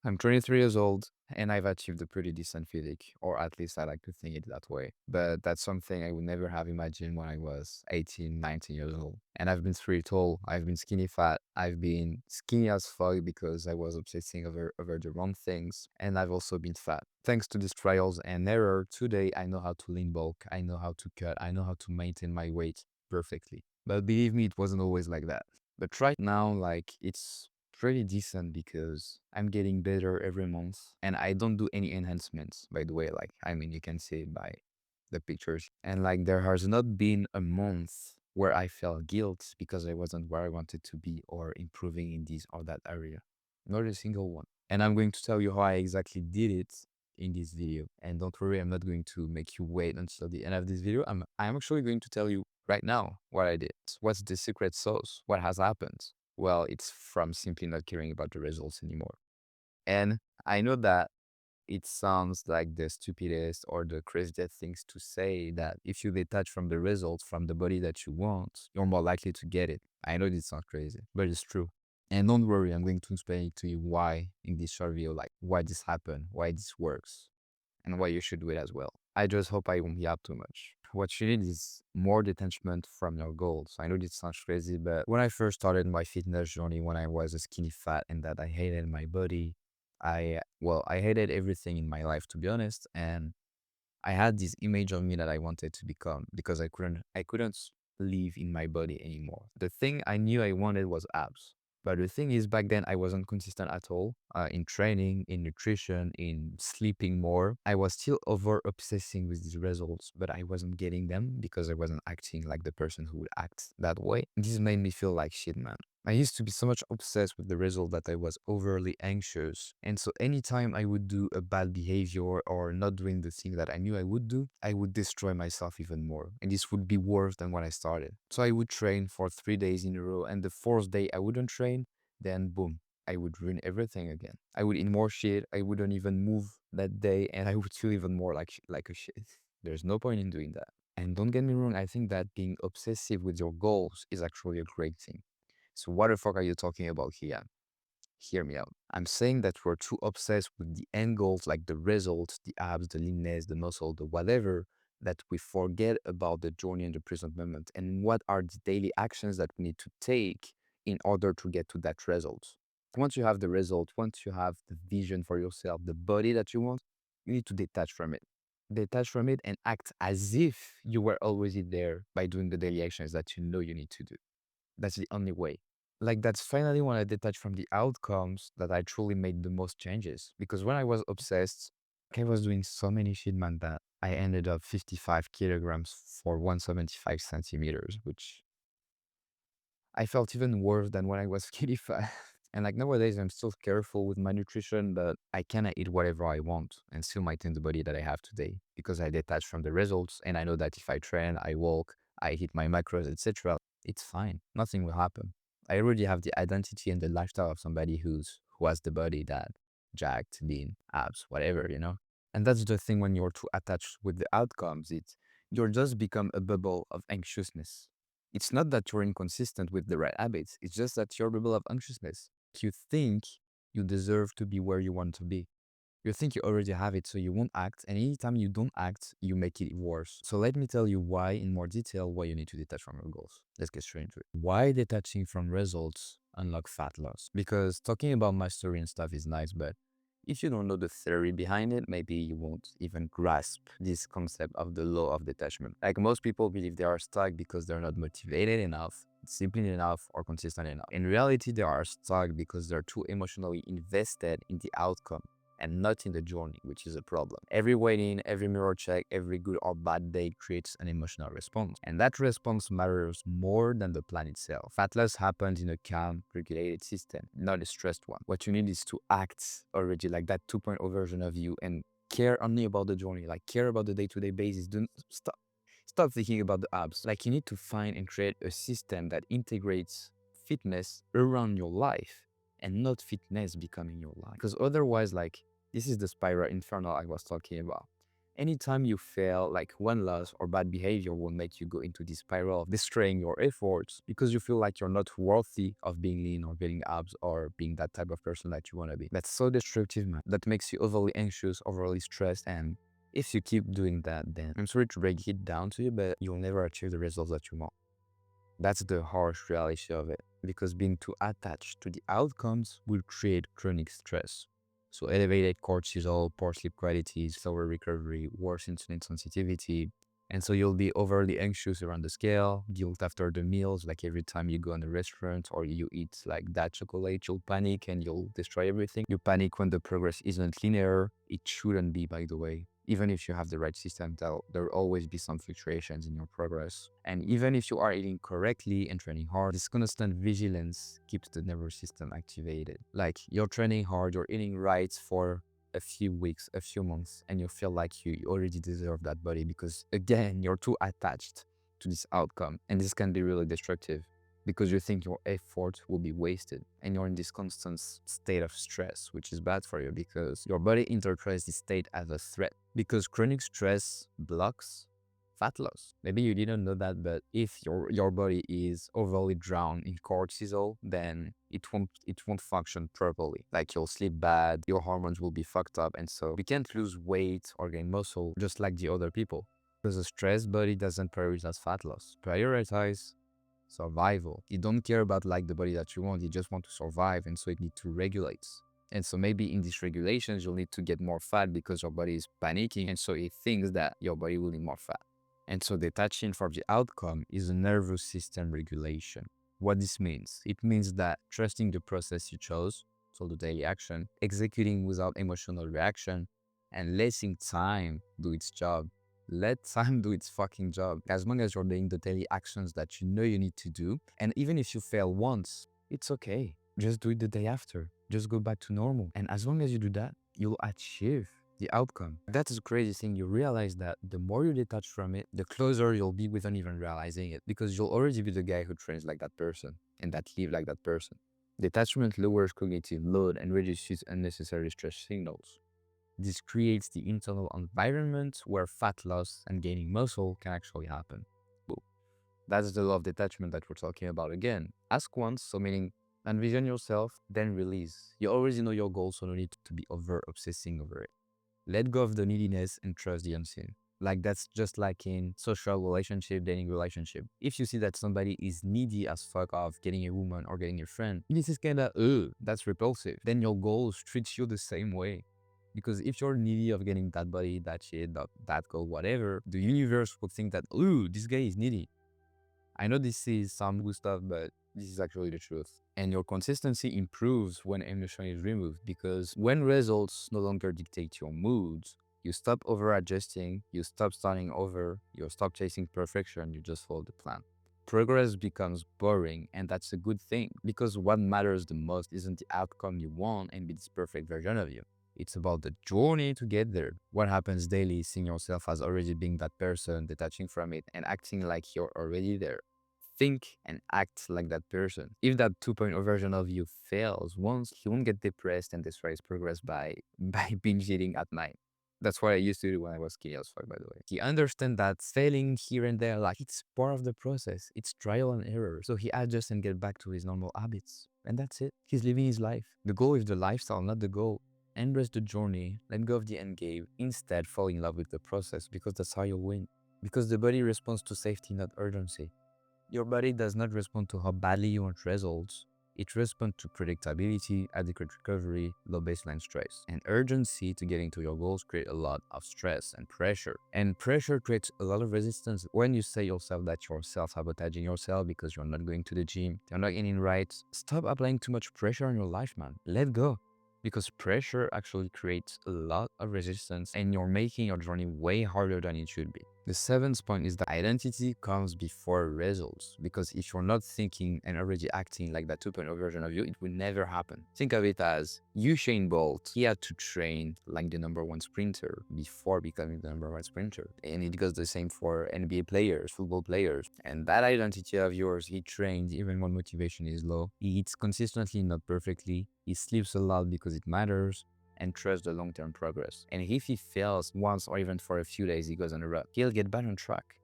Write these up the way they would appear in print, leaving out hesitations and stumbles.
I'm 23 years old and I've achieved a pretty decent physique, or at least I like to think it that way. But that's something I would never have imagined when I was 18, 19 years old. And I've been pretty tall, I've been skinny fat, I've been skinny as fuck because I was obsessing over the wrong things, and I've also been fat. Thanks to these trials and error, today I know how to lean bulk, I know how to cut, I know how to maintain my weight perfectly. But believe me, it wasn't always like that. But right now, like, it's pretty decent because I'm getting better every month and I don't do any enhancements, by the way. Like, I mean, you can see it by the pictures. And like, there has not been a month where I felt guilt because I wasn't where I wanted to be or improving in this or that area. Not a single one. And I'm going to tell you how I exactly did it in this video. And don't worry, I'm not going to make you wait until the end of this video. I'm actually going to tell you right now what I did. What's the secret sauce? What has happened? Well, it's from simply not caring about the results anymore. And I know that it sounds like the stupidest or the craziest things to say, that if you detach from the results, from the body that you want, you're more likely to get it. I know this sounds crazy, but it's true. And don't worry, I'm going to explain to you why in this short video, like why this happened, why this works, and why you should do it as well. I just hope I won't yap too much. What you need is more detachment from your goals. I know this sounds crazy, but when I first started my fitness journey, when I was a skinny fat and that I hated my body, I hated everything in my life, to be honest. And I had this image of me that I wanted to become because I couldn't live in my body anymore. The thing I knew I wanted was abs. But the thing is, back then I wasn't consistent at all in training, in nutrition, in sleeping more. I was still over obsessing with these results, but I wasn't getting them because I wasn't acting like the person who would act that way. This made me feel like shit, man. I used to be so much obsessed with the result that I was overly anxious. And so anytime I would do a bad behavior or not doing the thing that I knew I would do, I would destroy myself even more. And this would be worse than when I started. So I would train for 3 days in a row, and the fourth day I wouldn't train, then boom, I would ruin everything again. I would eat more shit, I wouldn't even move that day, and I would feel even more like a shit. There's no point in doing that. And don't get me wrong, I think that being obsessive with your goals is actually a great thing. So what the fuck are you talking about here? Hear me out. I'm saying that we're too obsessed with the end goals, like the results, the abs, the leanness, the muscle, the whatever, that we forget about the journey and the present moment and what are the daily actions that we need to take in order to get to that result. Once you have the result, once you have the vision for yourself, the body that you want, you need to detach from it. Detach from it and act as if you were always there by doing the daily actions that you know you need to do. That's the only way. Like, that's finally when I detached from the outcomes that I truly made the most changes. Because when I was obsessed, I was doing so many shit, man, that I ended up 55 kilograms for 175 centimeters, which I felt even worse than when I was skinny fat. And like nowadays, I'm still careful with my nutrition, but I cannot eat whatever I want and still maintain the body that I have today because I detach from the results. And I know that if I train, I walk, I hit my macros, etc., it's fine. Nothing will happen. I already have the identity and the lifestyle of somebody who has the body that jacked, lean, abs, whatever. And that's the thing when you're too attached with the outcomes, you'll just become a bubble of anxiousness. It's not that you're inconsistent with the right habits. It's just that you're a bubble of anxiousness. You think you deserve to be where you want to be. You think you already have it, so you won't act. And anytime you don't act, you make it worse. So let me tell you why in more detail why you need to detach from your goals. Let's get straight into it. Why detaching from results unlock fat loss? Because talking about my story and stuff is nice, but if you don't know the theory behind it, maybe you won't even grasp this concept of the law of detachment. Like, most people believe they are stuck because they're not motivated enough, disciplined enough, or consistent enough. In reality, they are stuck because they're too emotionally invested in the outcome and not in the journey, which is a problem. Every weigh-in, every mirror check, every good or bad day creates an emotional response. And that response matters more than the plan itself. Fat loss happens in a calm, regulated system, not a stressed one. What you need is to act already like that 2.0 version of you and care only about the journey, like care about the day-to-day basis. Don't stop thinking about the abs. Like, you need to find and create a system that integrates fitness around your life and not fitness becoming your life. Because otherwise, like, this is the spiral infernal I was talking about. Anytime you fail, like one loss or bad behavior will make you go into this spiral of destroying your efforts because you feel like you're not worthy of being lean or getting abs or being that type of person that you want to be. That's so destructive, man. That makes you overly anxious, overly stressed, and if you keep doing that, then I'm sorry to break it down to you, but you'll never achieve the results that you want. That's the harsh reality of it, because being too attached to the outcomes will create chronic stress. So elevated cortisol, poor sleep quality, slower recovery, worse insulin sensitivity. And so you'll be overly anxious around the scale, guilt after the meals, like every time you go in a restaurant or you eat like that chocolate, you'll panic and you'll destroy everything. You panic when the progress isn't linear. It shouldn't be, by the way. Even if you have the right system, there'll always be some fluctuations in your progress. And even if you are eating correctly and training hard, this constant vigilance keeps the nervous system activated. Like you're training hard, you're eating right for a few weeks, a few months, and you feel like you already deserve that body because, again, you're too attached to this outcome. And this can be really destructive because you think your effort will be wasted and you're in this constant state of stress, which is bad for you because your body interprets this state as a threat because chronic stress blocks fat loss. Maybe you didn't know that, but if your body is overly drowned in cortisol, then it won't function properly. Like you'll sleep bad, your hormones will be fucked up, and so we can't lose weight or gain muscle just like the other people. Because a stressed body doesn't prioritize fat loss. Prioritize survival. You don't care about like the body that you want, you just want to survive, and so it needs to regulate. And so maybe in these regulations, you'll need to get more fat because your body is panicking, and so it thinks that your body will need more fat. And so detaching from the outcome is a nervous system regulation. What this means? It means that trusting the process you chose, so the daily action, executing without emotional reaction, and letting time do its job. Let time do its fucking job. As long as you're doing the daily actions that you know you need to do, and even if you fail once, it's okay. Just do it the day after. Just go back to normal. And as long as you do that, you'll achieve the outcome. That's the crazy thing. You realize that the more you detach from it, the closer you'll be without even realizing it, because you'll already be the guy who trains like that person and that live like that person. Detachment lowers cognitive load and reduces unnecessary stress signals. This creates the internal environment where fat loss and gaining muscle can actually happen. Boom. That's the law of detachment that we're talking about again. Ask once, so meaning envision yourself, then release. You already know your goal, so no need to be over obsessing over it. Let go of the neediness and trust the unseen. Like that's just like in social relationship, dating relationship. If you see that somebody is needy as fuck of getting a woman or getting a friend, this is kind of, that's repulsive. Then your goals treat you the same way. Because if you're needy of getting that body, that shit, that goal, whatever, the universe would think that, this guy is needy. I know this is some good stuff, but this is actually the truth. And your consistency improves when emotion is removed, because when results no longer dictate your moods, you stop over adjusting, you stop starting over, you stop chasing perfection, you just follow the plan. Progress becomes boring, and that's a good thing, because what matters the most isn't the outcome you want and be this perfect version of you. It's about the journey to get there. What happens daily is seeing yourself as already being that person, detaching from it, and acting like you're already there. Think and act like that person. If that 2.0 version of you fails once, you won't get depressed and destroy his progress by by binge eating at night. That's what I used to do when I was skinny as fuck, by the way. He understands that failing here and there, like it's part of the process. It's trial and error. So he adjusts and get back to his normal habits. And that's it. He's living his life. The goal is the lifestyle, not the goal. Embrace the journey, let go of the end game. Instead, fall in love with the process, because that's how you'll win. Because the body responds to safety, not urgency. Your body does not respond to how badly you want results. It responds to predictability, adequate recovery, low baseline stress. And urgency to getting to your goals create a lot of stress and pressure. And pressure creates a lot of resistance. When you say yourself that you're self-sabotaging yourself because you're not going to the gym, you're not eating right, stop applying too much pressure on your life, man. Let go. Because pressure actually creates a lot of resistance and you're making your journey way harder than it should be. The seventh point is that identity comes before results, because if you're not thinking and already acting like that 2.0 version of you, it will never happen. Think of it as Usain Bolt. He had to train like the number one sprinter before becoming the number one sprinter. And it goes the same for NBA players, football players. And that identity of yours, he trains even when motivation is low. He eats consistently, not perfectly. He sleeps a lot because it matters. and trust the long-term progress. And if he fails once or even for a few days, he goes on a rut, he'll get back on track.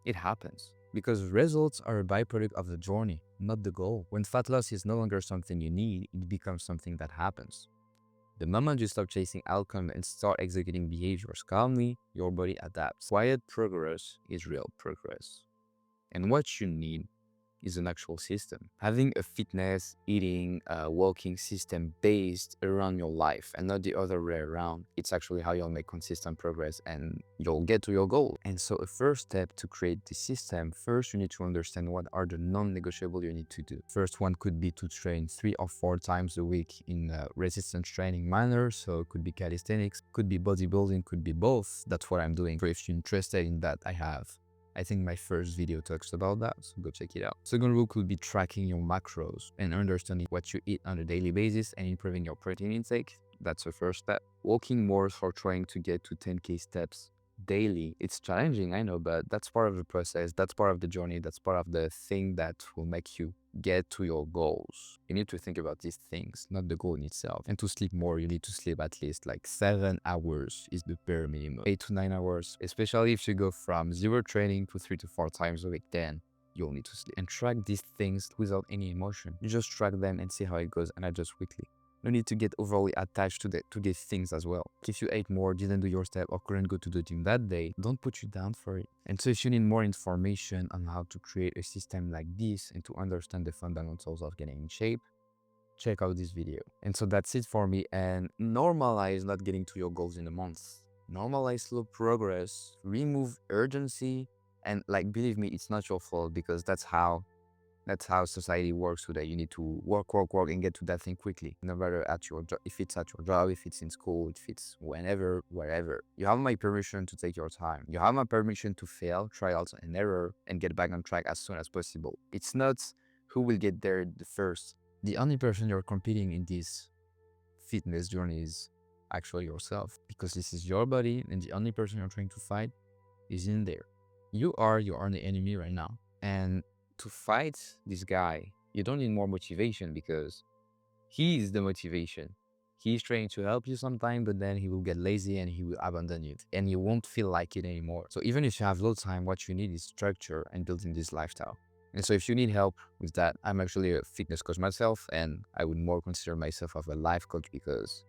It happens. Because results are a byproduct of the journey, not the goal. When fat loss is no longer something you need, it becomes something that happens. The moment you stop chasing outcome and start executing behaviors calmly, your body adapts. Quiet progress is real progress. And what you need is an actual system. Having a fitness, eating, walking system based around your life and not the other way around, it's actually how you'll make consistent progress and you'll get to your goal. And so a first step to create the system, first you need to understand what are the non-negotiable you need to do. First one could be to train 3 or 4 times a week in resistance training manner. So it could be calisthenics, could be bodybuilding, could be both. That's what I'm doing. So if you're interested in that, I think my first video talks about that, so go check it out. Second rule could be tracking your macros and understanding what you eat on a daily basis and improving your protein intake. That's the first step. Walking more for trying to get to 10K steps daily. It's challenging, I know, but that's part of the process. That's part of the journey. That's part of the thing that will make you get to your goals. You need to think about these things, not the goal in itself. And to sleep more, you need to sleep at least like 7 hours is the bare minimum. 8 to 9 hours, especially if you go from zero training to 3 to 4 times a week, then you'll need to sleep. And track these things without any emotion. You just track them and see how it goes and adjust weekly. No need to get overly attached to these things as well. If you ate more, didn't do your step, or couldn't go to the gym that day, don't put you down for it. And so if you need more information on how to create a system like this and to understand the fundamentals of getting in shape, check out this video. And so that's it for me. And normalize not getting to your goals in a month. Normalize slow progress, remove urgency, and like, believe me, it's not your fault because that's how society works today. You need to work, and get to that thing quickly. No matter at your job, if it's at your job, if it's in school, if it's whenever, wherever. You have my permission to take your time. You have my permission to fail, trials and error, and get back on track as soon as possible. It's not who will get there the first. The only person you're competing in this fitness journey is actually yourself, because this is your body, and the only person you're trying to fight is in there. You are the enemy right now. And to fight this guy, you don't need more motivation because he is the motivation. He's trying to help you sometime, but then he will get lazy and he will abandon you and you won't feel like it anymore. So even if you have low time, what you need is structure and building this lifestyle. And so if you need help with that, I'm actually a fitness coach myself, and I would more consider myself of a life coach, because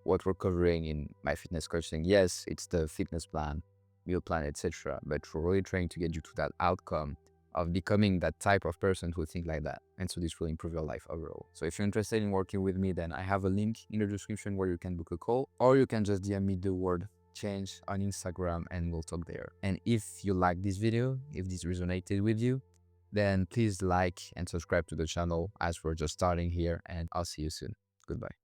what we're covering in my fitness coaching, yes, it's the fitness plan, meal plan, etc. But we're really trying to get you to that outcome of becoming that type of person who think like that. And so this will improve your life overall. So if you're interested in working with me, then I have a link in the description where you can book a call, or you can just DM me the word change on Instagram and we'll talk there. And if you like this video, if this resonated with you, then please like and subscribe to the channel, as we're just starting here, and I'll see you soon. Goodbye.